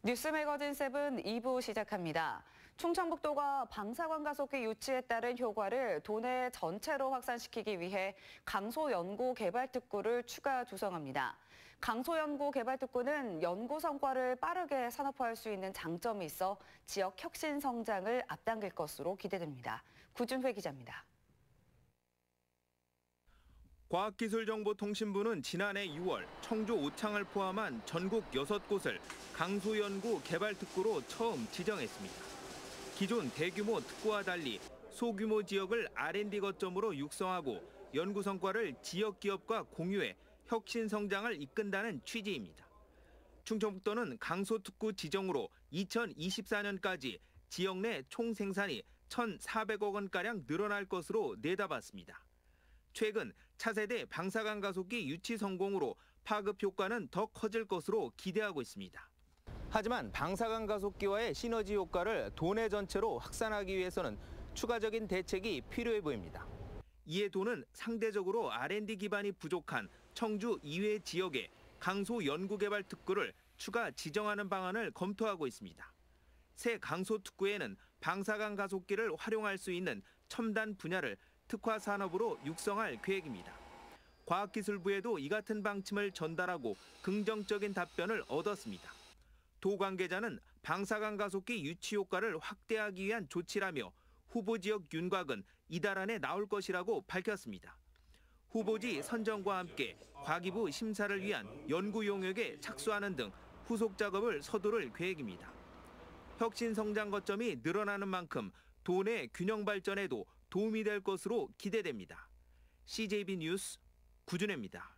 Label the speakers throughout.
Speaker 1: 뉴스 매거진 7 2부 시작합니다. 충청북도가 방사관 가속기 유치에 따른 효과를 도내 전체로 확산시키기 위해 강소연구개발특구를 추가 조성합니다. 강소연구개발특구는 연구 성과를 빠르게 산업화할 수 있는 장점이 있어 지역 혁신 성장을 앞당길 것으로 기대됩니다. 구준회 기자입니다.
Speaker 2: 과학기술정보통신부는 지난해 6월 청주 오창을 포함한 전국 6곳을 강소연구 개발특구로 처음 지정했습니다. 기존 대규모 특구와 달리 소규모 지역을 R&D 거점으로 육성하고 연구 성과를 지역 기업과 공유해 혁신 성장을 이끈다는 취지입니다. 충청북도는 강소특구 지정으로 2024년까지 지역 내 총 생산이 1,400억 원가량 늘어날 것으로 내다봤습니다. 최근 차세대 방사관 가속기 유치 성공으로 파급 효과는 더 커질 것으로 기대하고 있습니다. 하지만 방사관 가속기와의 시너지 효과를 도내 전체로 확산하기 위해서는 추가적인 대책이 필요해 보입니다. 이에 도는 상대적으로 R&D 기반이 부족한 청주 이외 지역에 강소 연구개발 특구를 추가 지정하는 방안을 검토하고 있습니다. 새 강소 특구에는 방사관 가속기를 활용할 수 있는 첨단 분야를 특화 산업으로 육성할 계획입니다. 과학기술부에도 이 같은 방침을 전달하고 긍정적인 답변을 얻었습니다. 도 관계자는 방사관 가속기 유치 효과를 확대하기 위한 조치라며 후보 지역 윤곽은 이달 안에 나올 것이라고 밝혔습니다. 후보지 선정과 함께 과기부 심사를 위한 연구 용역에 착수하는 등 후속 작업을 서두를 계획입니다. 혁신 성장 거점이 늘어나는 만큼 도내 균형 발전에도 도움이 될 것으로 기대됩니다. CJB 뉴스 구준혜입니다.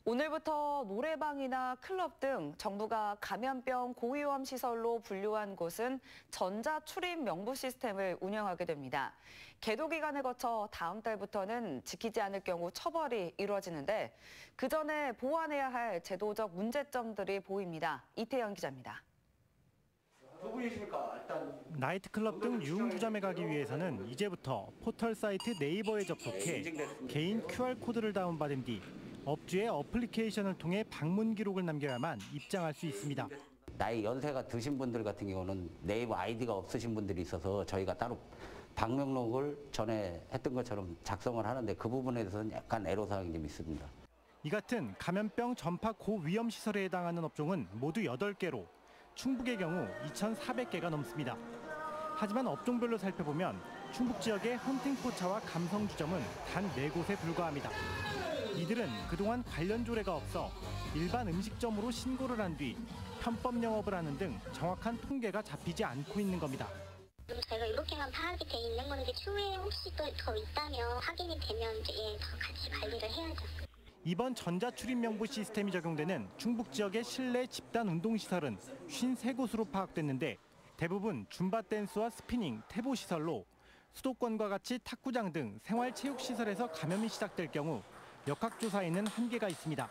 Speaker 1: 오늘부터 노래방이나 클럽 등 정부가 감염병 고위험 시설로 분류한 곳은 전자출입 명부 시스템을 운영하게 됩니다. 계도 기간을 거쳐 다음 달부터는 지키지 않을 경우 처벌이 이루어지는데 그 전에 보완해야 할 제도적 문제점들이 보입니다. 이태영 기자입니다.
Speaker 3: 누구이십니까? 일단
Speaker 4: 나이트클럽 등 유흥주점에 가기 위해서는 이제부터 포털 사이트 네이버에 접속해 개인 QR코드를 다운받은 뒤 업주의 어플리케이션을 통해 방문 기록을 남겨야만 입장할 수 있습니다.
Speaker 5: 나이 연세가 드신 분들 같은 경우는 네이버 아이디가 없으신 분들이 있어서 저희가 따로 방명록을 전에 했던 것처럼 작성을 하는데 그 부분에 대해서는 약간 애로사항이 좀 있습니다.
Speaker 4: 이 같은 감염병 전파 고위험 시설에 해당하는 업종은 모두 8개로 충북의 경우 2,400개가 넘습니다. 하지만 업종별로 살펴보면 충북 지역의 헌팅포차와 감성주점은 단 4곳에 불과합니다. 이들은 그동안 관련 조례가 없어 일반 음식점으로 신고를 한 뒤 편법 영업을 하는 등 정확한 통계가 잡히지 않고 있는 겁니다.
Speaker 6: 저희가 이렇게만 파악이 돼 있는 건데 추후에 혹시 또 더 있다면 확인이 되면 이제 더 같이 관리를 해야죠.
Speaker 4: 이번 전자출입명부 시스템이 적용되는 충북 지역의 실내 집단 운동시설은 53곳으로 파악됐는데 대부분 줌바 댄스와 스피닝, 태보 시설로 수도권과 같이 탁구장 등 생활체육시설에서 감염이 시작될 경우 역학조사에는 한계가 있습니다.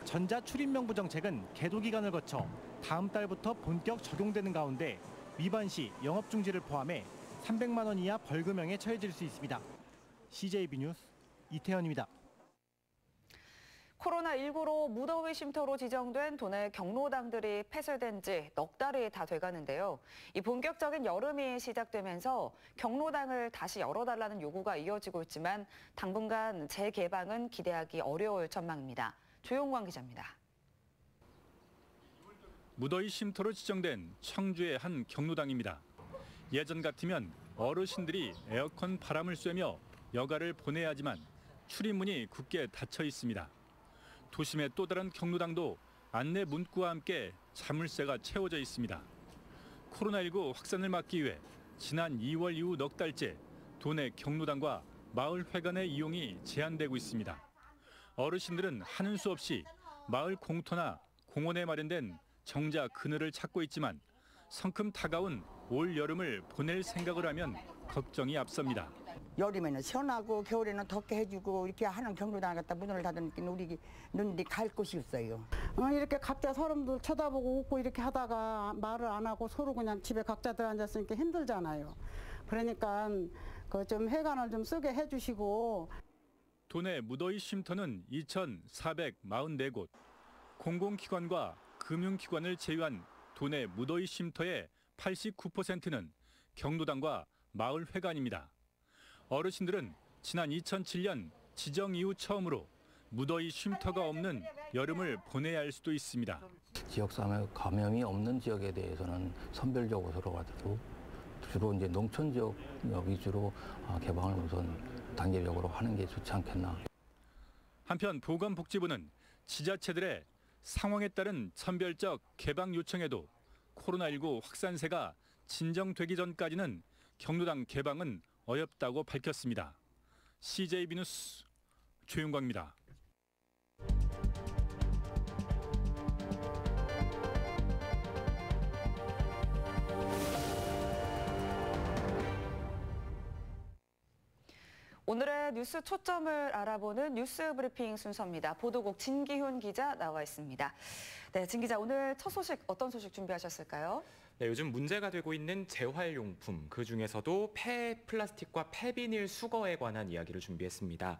Speaker 4: 전자출입명부 정책은 계도 기간을 거쳐 다음 달부터 본격 적용되는 가운데 위반 시 영업중지를 포함해 300만 원 이하 벌금형에 처해질 수 있습니다. CJB 뉴스 이태현입니다.
Speaker 1: 코로나19로 무더위 쉼터로 지정된 도내 경로당들이 폐쇄된 지 넉 달이 다 돼가는데요. 이 본격적인 여름이 시작되면서 경로당을 다시 열어달라는 요구가 이어지고 있지만 당분간 재개방은 기대하기 어려울 전망입니다. 조용광 기자입니다.
Speaker 7: 무더위 쉼터로 지정된 청주의 한 경로당입니다. 예전 같으면 어르신들이 에어컨 바람을 쐬며 여가를 보내야 하지만 출입문이 굳게 닫혀 있습니다. 도심의 또 다른 경로당도 안내 문구와 함께 자물쇠가 채워져 있습니다. 코로나19 확산을 막기 위해 지난 2월 이후 넉 달째 도내 경로당과 마을 회관의 이용이 제한되고 있습니다. 어르신들은 하는 수 없이 마을 공터나 공원에 마련된 정자 그늘을 찾고 있지만 성큼 다가온 올 여름을 보낼 생각을 하면 걱정이 앞섭니다.
Speaker 8: 여름에는 시원하고 겨울에는 덥게 해주고 이렇게 하는 경로당 갖다 문을 닫으니까 우리 눈이 갈 곳이 없어요. 이렇게 각자 사람들 쳐다보고 웃고 이렇게 하다가 말을 안 하고 서로 그냥 집에 각자 들어앉았으니까 힘들잖아요. 그러니까 그 좀 회관을 좀 쓰게 해주시고.
Speaker 7: 도내 무더위 쉼터는 2,444곳, 공공기관과 금융기관을 제외한 도내 무더위 쉼터의 89%는 경로당과 마을회관입니다. 어르신들은 지난 2007년 지정 이후 처음으로 무더위 쉼터가 없는 여름을 보내야 할 수도 있습니다.
Speaker 3: 지역사회 감염이 없는 지역에 대해서는 선별적으로 가도 주로 이제 농촌 지역 위주로 개방을 우선 단계적으로 하는 게 좋지 않겠나.
Speaker 7: 한편 보건복지부는 지자체들의 상황에 따른 선별적 개방 요청에도 코로나19 확산세가 진정되기 전까지는 경로당 개방은 어렵다고 밝혔습니다. CJB 뉴스 최윤광입니다.
Speaker 1: 오늘의 뉴스 초점을 알아보는 뉴스 브리핑 순서입니다. 보도국 진기훈 기자 나와 있습니다. 네, 진 기자, 오늘 첫 소식 어떤 소식 준비하셨을까요?
Speaker 9: 네, 요즘 문제가 되고 있는 재활용품, 그중에서도 폐플라스틱과 폐비닐 수거에 관한 이야기를 준비했습니다.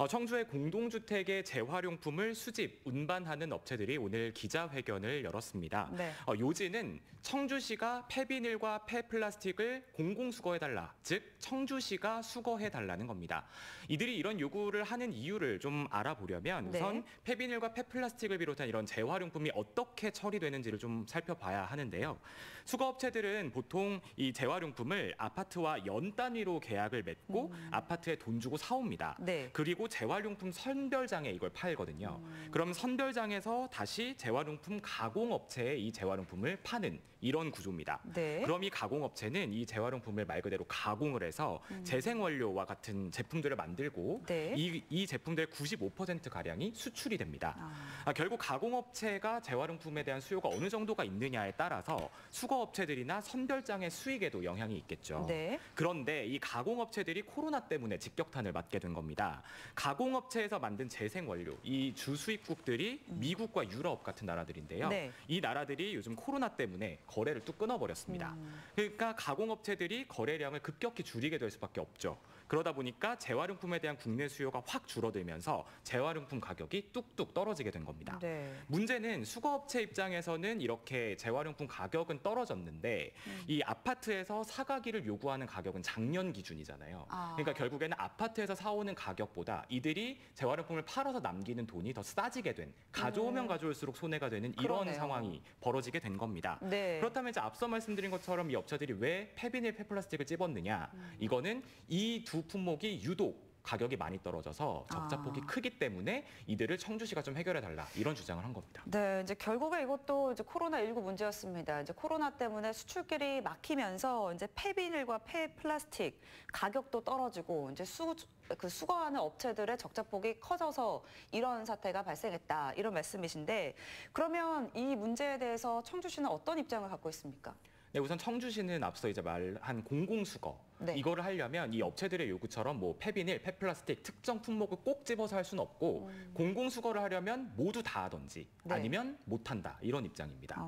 Speaker 9: 청주의 공동주택의 재활용품을 수집, 운반하는 업체들이 오늘 기자회견을 열었습니다.
Speaker 1: 네.
Speaker 9: 요지는 청주시가 폐비닐과 폐플라스틱을 공공수거해달라, 즉 청주시가 수거해달라는 겁니다. 이들이 이런 요구를 하는 이유를 좀 알아보려면 우선 폐비닐과 폐플라스틱을 비롯한 이런 재활용품이 어떻게 처리되는지를 좀 살펴봐야 하는데요. 수거업체들은 보통 이 재활용품을 아파트와 연 단위로 계약을 맺고 아파트에 돈 주고 사옵니다.
Speaker 1: 네.
Speaker 9: 그리고 재활용품 선별장에 이걸 팔거든요. 그럼 선별장에서 다시 재활용품 가공업체에 이 재활용품을 파는 이런 구조입니다.
Speaker 1: 네.
Speaker 9: 그럼 이 가공업체는 이 재활용품을 말 그대로 가공을 해서 재생원료와 같은 제품들을 만들고
Speaker 1: 네.
Speaker 9: 이 제품들의 95%가량이 수출이 됩니다. 결국 가공업체가 재활용품에 대한 수요가 어느 정도가 있느냐에 따라서 수거업체들이나 선별장의 수익에도 영향이 있겠죠.
Speaker 1: 네.
Speaker 9: 그런데 이 가공업체들이 코로나 때문에 직격탄을 맞게 된 겁니다. 가공업체에서 만든 재생원료, 이 주수입국들이 미국과 유럽 같은 나라들인데요.
Speaker 1: 네.
Speaker 9: 이 나라들이 요즘 코로나 때문에 거래를 뚝 끊어버렸습니다. 그러니까 가공업체들이 거래량을 급격히 줄이게 될 수밖에 없죠. 그러다 보니까 재활용품에 대한 국내 수요가 확 줄어들면서 재활용품 가격이 뚝뚝 떨어지게 된 겁니다.
Speaker 1: 네.
Speaker 9: 문제는 수거업체 입장에서는 이렇게 재활용품 가격은 떨어졌는데 이 아파트에서 사가기를 요구하는 가격은 작년 기준이잖아요. 그러니까 결국에는 아파트에서 사오는 가격보다 이들이 재활용품을 팔아서 남기는 돈이 더 싸지게 된, 가져오면 가져올수록 손해가 되는 이런
Speaker 1: 그러네요.
Speaker 9: 상황이 벌어지게 된 겁니다.
Speaker 1: 네.
Speaker 9: 그렇다면 이제 앞서 말씀드린 것처럼 이 업체들이 왜 폐비닐, 폐플라스틱을 찝었느냐? 이거는 이 두 품목이 유독 가격이 많이 떨어져서 적자폭이 크기 때문에 이들을 청주시가 좀 해결해달라, 이런 주장을 한 겁니다.
Speaker 1: 네, 이제 결국에 이것도 이제 코로나19 문제였습니다. 이제 코로나 때문에 수출길이 막히면서 이제 폐비닐과 폐플라스틱 가격도 떨어지고 이제 수거하는 업체들의 적자폭이 커져서 이런 사태가 발생했다, 이런 말씀이신데, 그러면 이 문제에 대해서 청주시는 어떤 입장을 갖고 있습니까?
Speaker 9: 네, 우선 청주시는 앞서 이제 말한 공공수거, 이거를 하려면 이 업체들의 요구처럼 뭐 폐비닐, 폐플라스틱 특정 품목을 꼭 집어서 할 수는 없고 공공수거를 하려면 모두 다 하든지 아니면 못한다, 이런 입장입니다.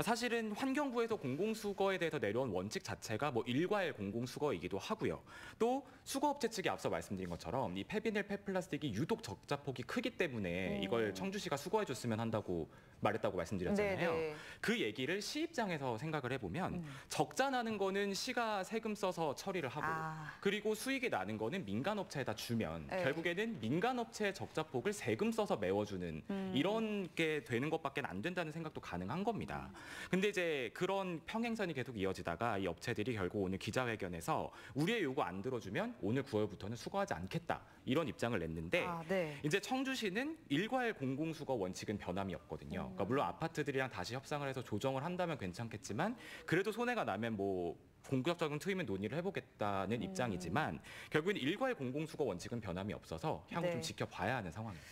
Speaker 9: 사실은 환경부에서 공공수거에 대해서 내려온 원칙 자체가 뭐 일괄 공공수거이기도 하고요. 또 수거업체 측이 앞서 말씀드린 것처럼 이 폐비닐, 폐플라스틱이 유독 적자폭이 크기 때문에 이걸 청주시가 수거해줬으면 한다고 말했다고 말씀드렸잖아요.
Speaker 1: 네네.
Speaker 9: 그 얘기를 시 입장에서 생각을 해보면 적자 나는 거는 시가 세금 써서 처리를 하고 그리고 수익이 나는 거는 민간업체에다 주면 결국에는 민간업체의 적자폭을 세금 써서 메워주는 이런 게 되는 것밖에 안 된다는 생각도 가능한 겁니다. 근데 이제 그런 평행선이 계속 이어지다가 이 업체들이 결국 오늘 기자회견에서 우리의 요구 안 들어주면 오늘 9월부터는 수거하지 않겠다, 이런 입장을 냈는데 이제 청주시는 일괄 공공수거 원칙은 변함이 없거든요. 그러니까 물론 아파트들이랑 다시 협상을 해서 조정을 한다면 괜찮겠지만 그래도 손해가 나면 뭐 본격적인 투입은 논의를 해보겠다는 입장이지만 결국엔 일괄 공공수거 원칙은 변함이 없어서 향후 좀 지켜봐야 하는 상황입니다.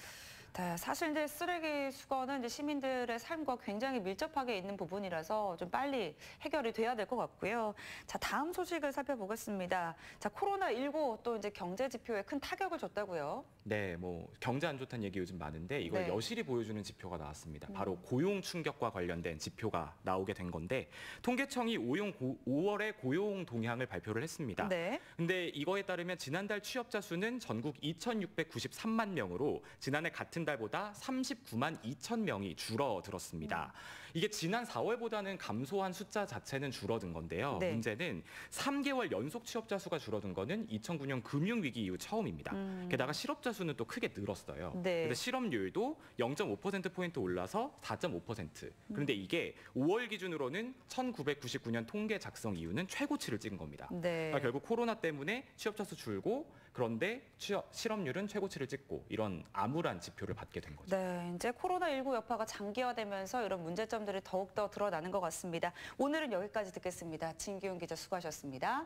Speaker 1: 네, 사실 이제 쓰레기 수거는 이제 시민들의 삶과 굉장히 밀접하게 있는 부분이라서 좀 빨리 해결이 돼야 될 것 같고요. 자, 다음 소식을 살펴보겠습니다. 자, 코로나19 또 이제 경제 지표에 큰 타격을 줬다고요.
Speaker 9: 네, 뭐 경제 안 좋다는 얘기 요즘 많은데 이걸
Speaker 1: 네.
Speaker 9: 여실히 보여주는 지표가 나왔습니다. 바로 고용 충격과 관련된 지표가 나오게 된 건데 통계청이 5월에 고용 동향을 발표를 했습니다.
Speaker 1: 네.
Speaker 9: 근데 이거에 따르면 지난달 취업자 수는 전국 2,693만 명으로 지난해 같은 달보다 39만 2천 명이 줄어들었습니다. 이게 지난 4월보다는 감소한 숫자 자체는 줄어든 건데요.
Speaker 1: 네.
Speaker 9: 문제는 3개월 연속 취업자 수가 줄어든 거는 2009년 금융위기 이후 처음입니다. 게다가 실업자 수는 또 크게 늘었어요.
Speaker 1: 네.
Speaker 9: 그래서 실업률도 0.5%포인트 올라서 4.5%. 그런데 이게 5월 기준으로는 1999년 통계 작성 이후는 최고치를 찍은 겁니다.
Speaker 1: 네.
Speaker 9: 그러니까 결국 코로나 때문에 취업자 수 줄고 그런데 실업률은 최고치를 찍고 이런 암울한 지표를 받게 된 거죠.
Speaker 1: 네, 이제 코로나19 여파가 장기화되면서 이런 문제점들이 더욱더 드러나는 것 같습니다. 오늘은 여기까지 듣겠습니다. 진기훈 기자 수고하셨습니다.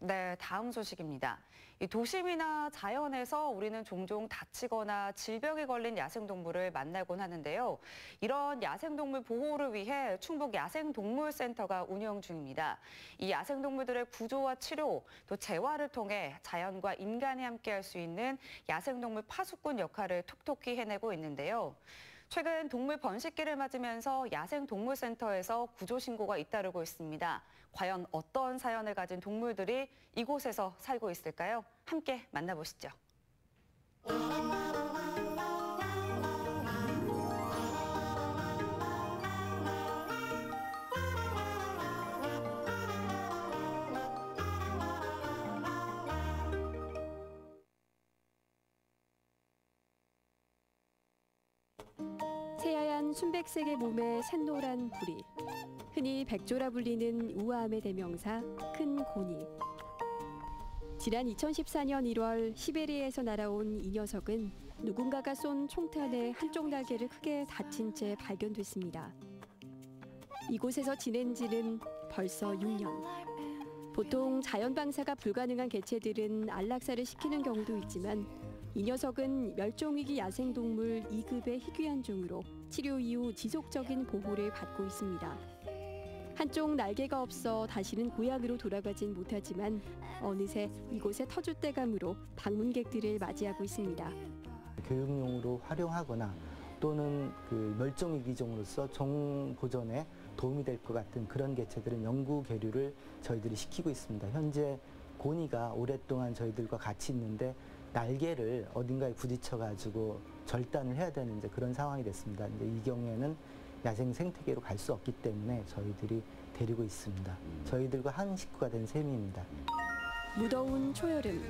Speaker 1: 네, 다음 소식입니다. 이 도심이나 자연에서 우리는 종종 다치거나 질병에 걸린 야생동물을 만나곤 하는데요. 이런 야생동물 보호를 위해 충북 야생동물센터가 운영 중입니다. 이 야생동물들의 구조와 치료, 또 재활을 통해 자연과 인간이 함께할 수 있는 야생동물 파수꾼 역할을 톡톡히 해내고 있는데요. 최근 동물 번식기를 맞으면서 야생동물센터에서 구조 신고가 잇따르고 있습니다. 과연 어떤 사연을 가진 동물들이 이곳에서 살고 있을까요? 함께 만나보시죠.
Speaker 10: 새하얀 순백색의 몸에 샛노란 부리, 흔히 백조라 불리는 우아함의 대명사 큰 고니. 지난 2014년 1월 시베리아에서 날아온 이 녀석은 누군가가 쏜 총탄에 한쪽 날개를 크게 다친 채 발견됐습니다. 이곳에서 지낸 지는 벌써 6년. 보통 자연 방사가 불가능한 개체들은 안락사를 시키는 경우도 있지만 이 녀석은 멸종위기 야생동물 2급의 희귀한 종으로 치료 이후 지속적인 보호를 받고 있습니다. 한쪽 날개가 없어 다시는 고향으로 돌아가진 못하지만 어느새 이곳에 터줏대감으로 방문객들을 맞이하고 있습니다.
Speaker 11: 교육용으로 활용하거나 또는 그 멸종위기종으로서 종 보존에 도움이 될 것 같은 그런 개체들은 연구 계류를 저희들이 시키고 있습니다. 현재 고니가 오랫동안 저희들과 같이 있는데 날개를 어딘가에 부딪혀가지고 절단을 해야 되는 이제 그런 상황이 됐습니다. 근데 이 경우에는 야생 생태계로 갈 수 없기 때문에 저희들이 데리고 있습니다. 저희들과 한 식구가 된 셈입니다.
Speaker 10: 무더운 초여름,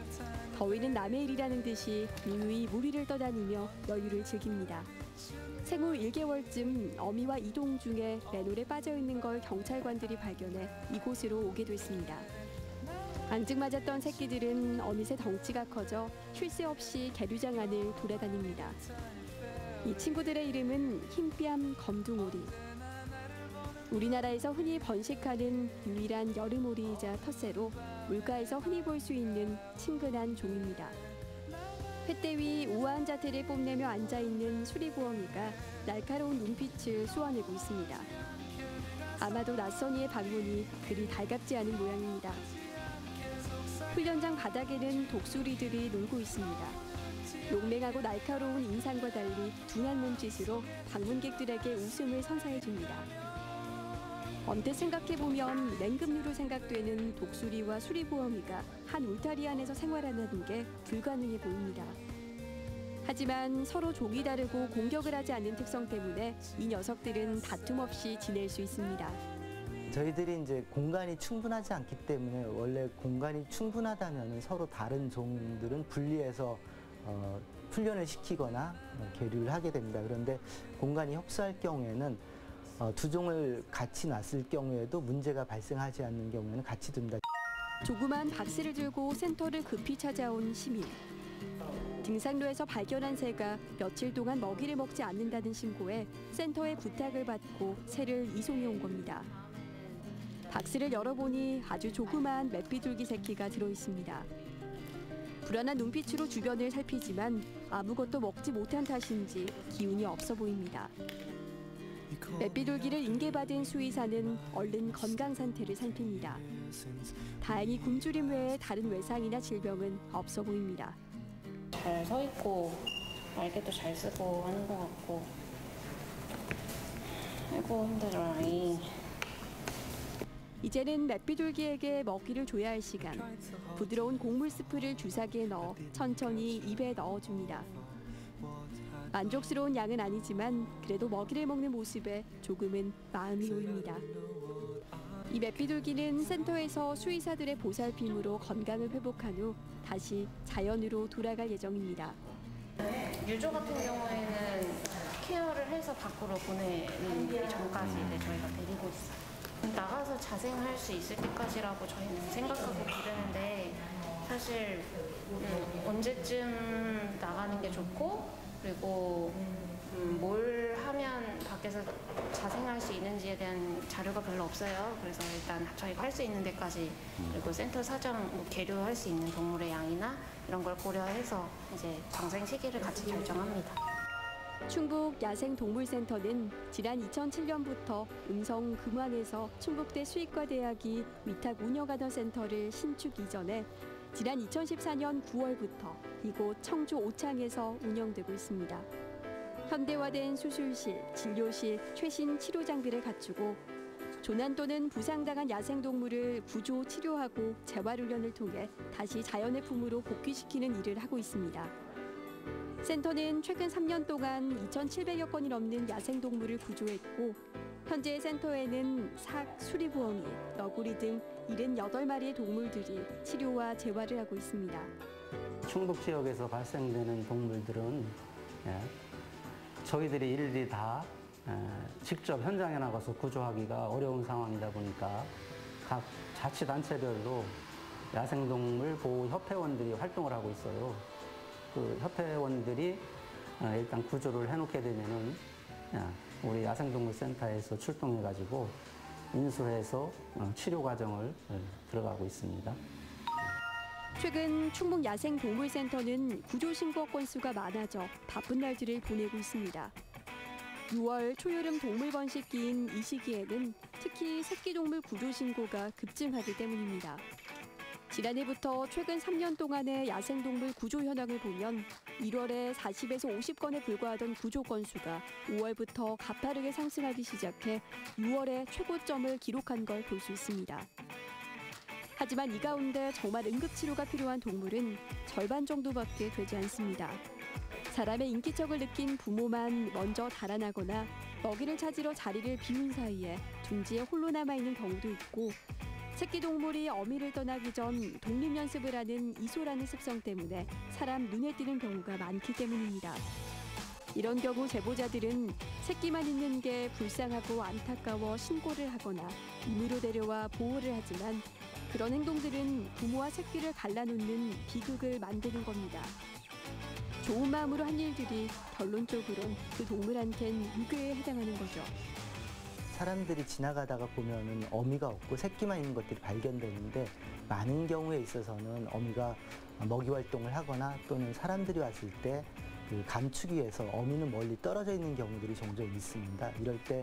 Speaker 10: 더위는 남의 일이라는 듯이 유유히 무리를 떠다니며 여유를 즐깁니다. 생후 1개월쯤 어미와 이동 중에 맨홀에 빠져있는 걸 경찰관들이 발견해 이곳으로 오게 됐습니다. 앙증맞았던 새끼들은 어느새 덩치가 커져 쉴 새 없이 계류장 안을 돌아다닙니다. 이 친구들의 이름은 흰뺨 검둥오리. 우리나라에서 흔히 번식하는 유일한 여름오리이자 텃새로 물가에서 흔히 볼 수 있는 친근한 종입니다. 횃대 위 우아한 자태를 뽐내며 앉아있는 수리고엉이가 날카로운 눈빛을 쏘아내고 있습니다. 아마도 낯선 이의 방문이 그리 달갑지 않은 모양입니다. 훈련장 바닥에는 독수리들이 놀고 있습니다. 용맹하고 날카로운 인상과 달리 둔한 몸짓으로 방문객들에게 웃음을 선사해줍니다. 언뜻 생각해보면 맹금류로 생각되는 독수리와 수리보어미가 한 울타리 안에서 생활한다는 게 불가능해 보입니다. 하지만 서로 종이 다르고 공격을 하지 않는 특성 때문에 이 녀석들은 다툼 없이 지낼 수 있습니다.
Speaker 11: 저희들이 이제 공간이 충분하지 않기 때문에 원래 공간이 충분하다면 서로 다른 종들은 분리해서 훈련을 시키거나 계류를 하게 됩니다. 그런데 공간이 협소할 경우에는 두 종을 같이 놨을 경우에도 문제가 발생하지 않는 경우에는 같이 둡니다.
Speaker 10: 조그만 박스를 들고 센터를 급히 찾아온 시민. 등산로에서 발견한 새가 며칠 동안 먹이를 먹지 않는다는 신고에 센터에 부탁을 받고 새를 이송해 온 겁니다. 박스를 열어보니 아주 조그마한 맷비둘기 새끼가 들어있습니다. 불안한 눈빛으로 주변을 살피지만 아무것도 먹지 못한 탓인지 기운이 없어 보입니다. 맵비돌기를 인계받은 수의사는 얼른 건강 상태를 살핍니다. 다행히 굶주림 외에 다른 외상이나 질병은 없어 보입니다.
Speaker 12: 잘 서 있고 날개도 잘 쓰고 하는 것 같고. 아이고 힘들어.
Speaker 10: 이제는 맵비돌기에게 먹이를 줘야 할 시간. 부드러운 곡물 스프를 주사기에 넣어 천천히 입에 넣어줍니다. 만족스러운 양은 아니지만 그래도 먹이를 먹는 모습에 조금은 마음이 놓입니다. 이 맵비돌기는 센터에서 수의사들의 보살핌으로 건강을 회복한 후 다시 자연으로 돌아갈 예정입니다.
Speaker 12: 유조 같은 경우에는 케어를 해서 밖으로 보내는 전까지 저희가 데리고 있어요. 나가서 자생할 수 있을 때까지라고 저희는 생각하고 기르는데 사실 언제쯤 나가는 게 좋고 그리고 뭘 하면 밖에서 자생할 수 있는지에 대한 자료가 별로 없어요. 그래서 일단 저희가 할 수 있는 데까지 그리고 센터 사정 계류할 수 있는 동물의 양이나 이런 걸 고려해서 이제 방생 시기를 같이 결정합니다.
Speaker 10: 충북 야생동물센터는 지난 2007년부터 음성 금왕에서 충북대 수의과대학이 위탁 운영하던 센터를 신축 이전해 지난 2014년 9월부터 이곳 청주 오창에서 운영되고 있습니다. 현대화된 수술실, 진료실, 최신 치료 장비를 갖추고 조난 또는 부상당한 야생동물을 구조, 치료하고 재활훈련을 통해 다시 자연의 품으로 복귀시키는 일을 하고 있습니다. 센터는 최근 3년 동안 2,700여 건이 넘는 야생동물을 구조했고 현재 센터에는 삭, 수리부엉이, 너구리 등 78마리의 동물들이 치료와 재활을 하고 있습니다.
Speaker 13: 충북 지역에서 발생되는 동물들은 저희들이 일일이 다 직접 현장에 나가서 구조하기가 어려운 상황이다 보니까 각 자치단체별로 야생동물 보호협회원들이 활동을 하고 있어요. 그 협회원들이 일단 구조를 해놓게 되면은 우리 야생동물센터에서 출동해가지고 인수해서 치료 과정을 들어가고 있습니다.
Speaker 10: 최근 충북 야생동물센터는 구조 신고 건수가 많아져 바쁜 날들을 보내고 있습니다. 6월 초여름 동물 번식기인 이 시기에는 특히 새끼동물 구조 신고가 급증하기 때문입니다. 지난해부터 최근 3년 동안의 야생동물 구조 현황을 보면 1월에 40에서 50건에 불과하던 구조 건수가 5월부터 가파르게 상승하기 시작해 6월에 최고점을 기록한 걸 볼 수 있습니다. 하지만 이 가운데 정말 응급치료가 필요한 동물은 절반 정도밖에 되지 않습니다. 사람의 인기척을 느낀 부모만 먼저 달아나거나 먹이를 찾으러 자리를 비운 사이에 둥지에 홀로 남아있는 경우도 있고 새끼동물이 어미를 떠나기 전 독립연습을 하는 이소라는 습성 때문에 사람 눈에 띄는 경우가 많기 때문입니다. 이런 경우 제보자들은 새끼만 있는 게 불쌍하고 안타까워 신고를 하거나 임의로 데려와 보호를 하지만 그런 행동들은 부모와 새끼를 갈라놓는 비극을 만드는 겁니다. 좋은 마음으로 한 일들이 결론적으론 그 동물한텐 유괴에 해당하는 거죠.
Speaker 11: 사람들이 지나가다가 보면은 어미가 없고 새끼만 있는 것들이 발견되는데 많은 경우에 있어서는 어미가 먹이 활동을 하거나 또는 사람들이 왔을 때 그 감추기 위해서 어미는 멀리 떨어져 있는 경우들이 종종 있습니다. 이럴 때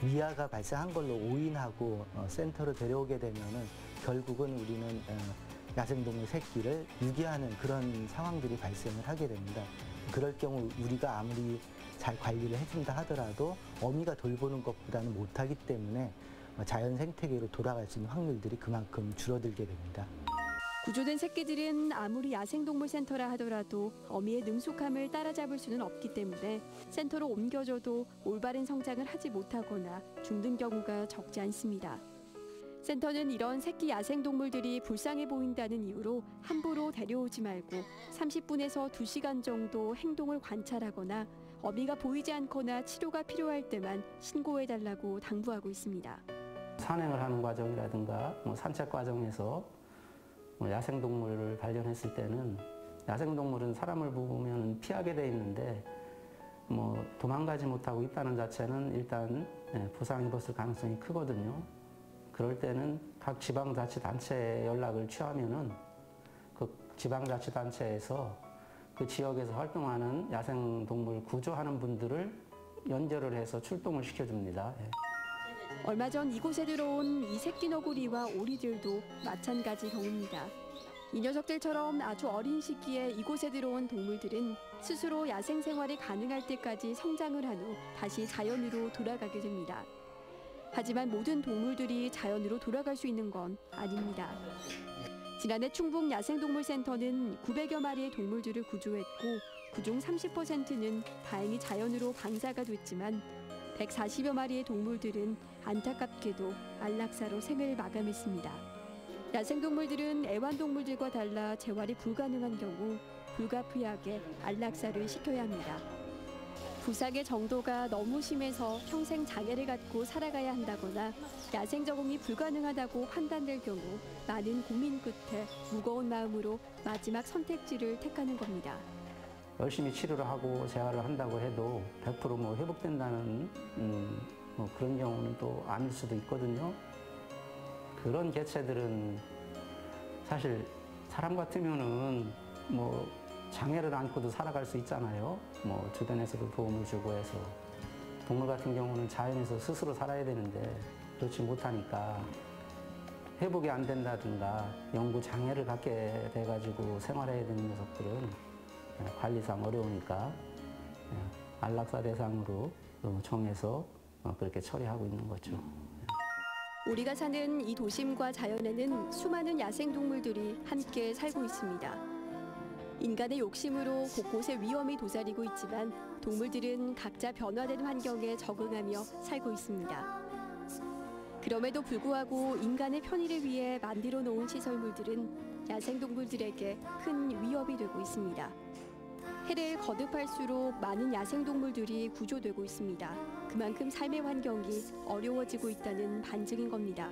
Speaker 11: 위화가 발생한 걸로 오인하고 센터로 데려오게 되면은 결국은 우리는 야생동물 새끼를 유기하는 그런 상황들이 발생을 하게 됩니다. 그럴 경우 우리가 아무리 잘 관리를 해준다 하더라도 어미가 돌보는 것보다는 못하기 때문에 자연 생태계로 돌아갈 수 있는 확률들이 그만큼 줄어들게 됩니다.
Speaker 10: 구조된 새끼들은 아무리 야생동물센터라 하더라도 어미의 능숙함을 따라잡을 수는 없기 때문에 센터로 옮겨져도 올바른 성장을 하지 못하거나 죽는 경우가 적지 않습니다. 센터는 이런 새끼 야생동물들이 불쌍해 보인다는 이유로 함부로 데려오지 말고 30분에서 2시간 정도 행동을 관찰하거나 어미가 보이지 않거나 치료가 필요할 때만 신고해달라고 당부하고 있습니다.
Speaker 13: 산행을 하는 과정이라든가 산책 과정에서 야생동물을 발견했을 때는 야생동물은 사람을 보면 피하게 돼 있는데 도망가지 못하고 있다는 자체는 일단 부상 입었을 가능성이 크거든요. 그럴 때는 각 지방자치단체에 연락을 취하면은 그 지방자치단체에서 그 지역에서 활동하는 야생동물 구조하는 분들을 연결을 해서 출동을 시켜줍니다. 예.
Speaker 10: 얼마 전 이곳에 들어온 이 새끼 너구리와 오리들도 마찬가지 경우입니다. 이 녀석들처럼 아주 어린 시기에 이곳에 들어온 동물들은 스스로 야생 생활이 가능할 때까지 성장을 한 후 다시 자연으로 돌아가게 됩니다. 하지만 모든 동물들이 자연으로 돌아갈 수 있는 건 아닙니다. 지난해 충북 야생동물센터는 900여 마리의 동물들을 구조했고 그중 30%는 다행히 자연으로 방사가 됐지만 140여 마리의 동물들은 안타깝게도 안락사로 생을 마감했습니다. 야생동물들은 애완동물들과 달라 재활이 불가능한 경우 불가피하게 안락사를 시켜야 합니다. 부상의 정도가 너무 심해서 평생 장애를 갖고 살아가야 한다거나 야생 적응이 불가능하다고 판단될 경우 많은 고민 끝에 무거운 마음으로 마지막 선택지를 택하는 겁니다.
Speaker 13: 열심히 치료를 하고 재활을 한다고 해도 100% 뭐 회복된다는 뭐 그런 경우는 또 아닐 수도 있거든요. 그런 개체들은 사실 사람 같으면은 뭐 장애를 안고도 살아갈 수 있잖아요. 뭐 주변에서도 도움을 주고 해서. 동물 같은 경우는 자연에서 스스로 살아야 되는데 그렇지 못하니까 회복이 안 된다든가 영구 장애를 갖게 돼가지고 생활해야 되는 녀석들은 관리상 어려우니까 안락사 대상으로 정해서 그렇게 처리하고 있는 거죠.
Speaker 10: 우리가 사는 이 도심과 자연에는 수많은 야생동물들이 함께 살고 있습니다. 인간의 욕심으로 곳곳에 위험이 도사리고 있지만 동물들은 각자 변화된 환경에 적응하며 살고 있습니다. 그럼에도 불구하고 인간의 편의를 위해 만들어 놓은 시설물들은 야생동물들에게 큰 위협이 되고 있습니다. 해를 거듭할수록 많은 야생동물들이 구조되고 있습니다. 그만큼 삶의 환경이 어려워지고 있다는 반증인 겁니다.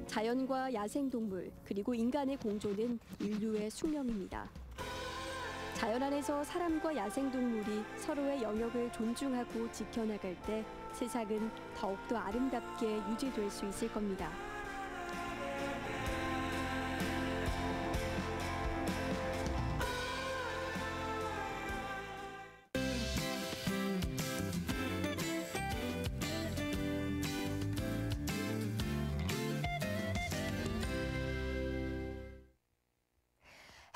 Speaker 10: 자연과 야생동물 그리고 인간의 공존은 인류의 숙명입니다. 자연 안에서 사람과 야생동물이 서로의 영역을 존중하고 지켜나갈 때 세상은 더욱더 아름답게 유지될 수 있을 겁니다.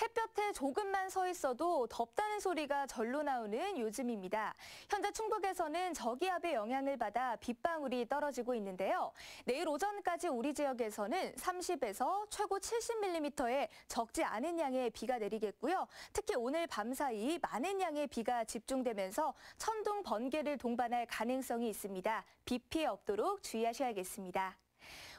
Speaker 14: 햇볕에 조금만 서 있어도 덥다는 소리가 절로 나오는 요즘입니다. 현재 충북에서는 저기압의 영향을 받아 빗방울이 떨어지고 있는데요. 내일 오전까지 우리 지역에서는 30에서 최고 70mm의 적지 않은 양의 비가 내리겠고요. 특히 오늘 밤사이 많은 양의 비가 집중되면서 천둥, 번개를 동반할 가능성이 있습니다. 비 피해 없도록 주의하셔야겠습니다.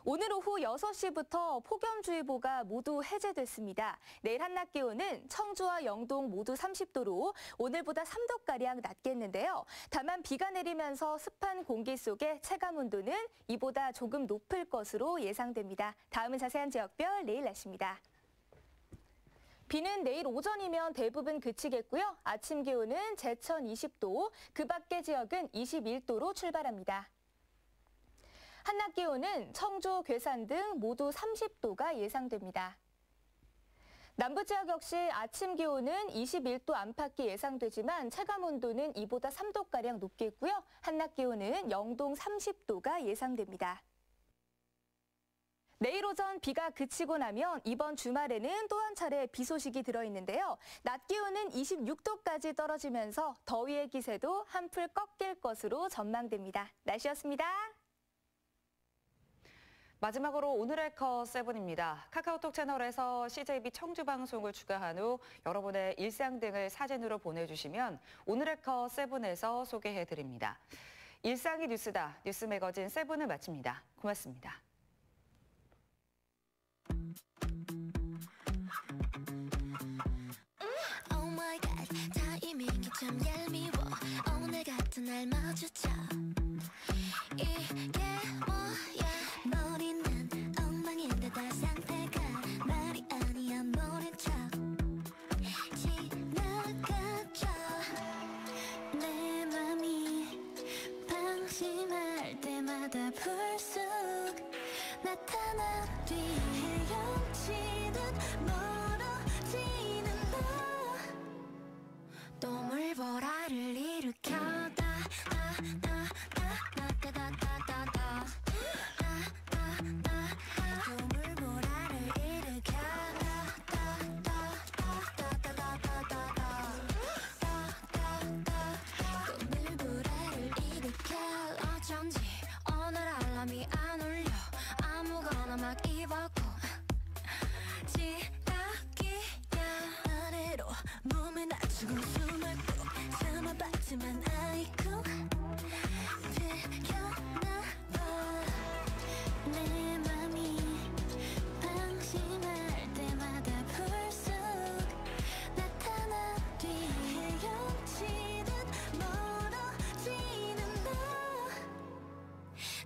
Speaker 14: 오늘 오후 6시부터 폭염주의보가 모두 해제됐습니다. 내일 한낮 기온은 청주와 영동 모두 30도로 오늘보다 3도가량 낮겠는데요. 다만 비가 내리면서 습한 공기 속에 체감온도는 이보다 조금 높을 것으로 예상됩니다. 다음은 자세한 지역별 내일 날씨입니다. 비는 내일 오전이면 대부분 그치겠고요. 아침 기온은 제천 20도, 그 밖의 지역은 21도로 출발합니다. 한낮 기온은 청주, 괴산 등 모두 30도가 예상됩니다. 남부 지역 역시 아침 기온은 21도 안팎이 예상되지만 체감온도는 이보다 3도가량 높겠고요. 한낮 기온은 영동 30도가 예상됩니다. 내일 오전 비가 그치고 나면 이번 주말에는 또 한 차례 비 소식이 들어있는데요. 낮 기온은 26도까지 떨어지면서 더위의 기세도 한풀 꺾일 것으로 전망됩니다. 날씨였습니다.
Speaker 1: 마지막으로 오늘의 컷7입니다. 카카오톡 채널에서 CJB 청주 방송을 추가한 후 여러분의 일상 등을 사진으로 보내주시면 오늘의 컷7에서 소개해드립니다. 일상이 뉴스다. 뉴스 매거진 7을 마칩니다. 고맙습니다.
Speaker 15: Oh my God, 타이밍이 참 얄미워. 오늘 같은 날 마주쳐. 이게 뭐야? 머리는 엉망인데다 상태가 말이 아니야 모른 척 지나가죠. 내 맘이 방심할 때마다 불쑥 나타나 뒤 헤엄치듯 멀어지는 너 또 물보라를 일으켜다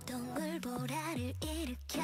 Speaker 15: 동물보라를 일으켜